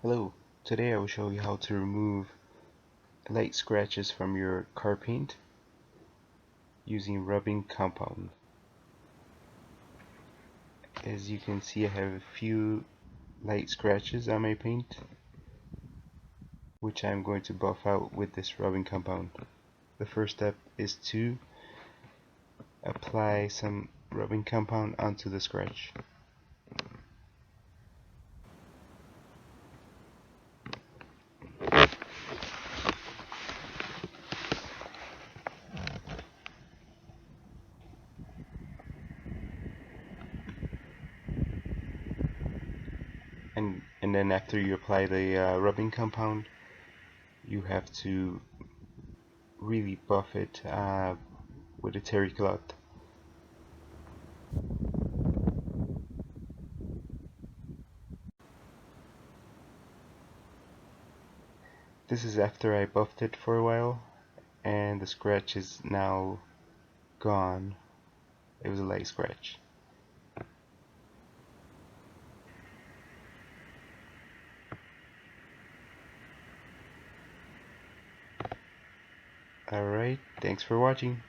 Hello, today I will show you how to remove light scratches from your car paint using rubbing compound. As you can see, I have a few light scratches on my paint, which I'm going to buff out with this rubbing compound. The first step is to apply some rubbing compound onto the scratch. And then after you apply the rubbing compound, you have to really buff it with a terry cloth. This is after I buffed it for a while, and the scratch is now gone. It was a light scratch. Alright, thanks for watching.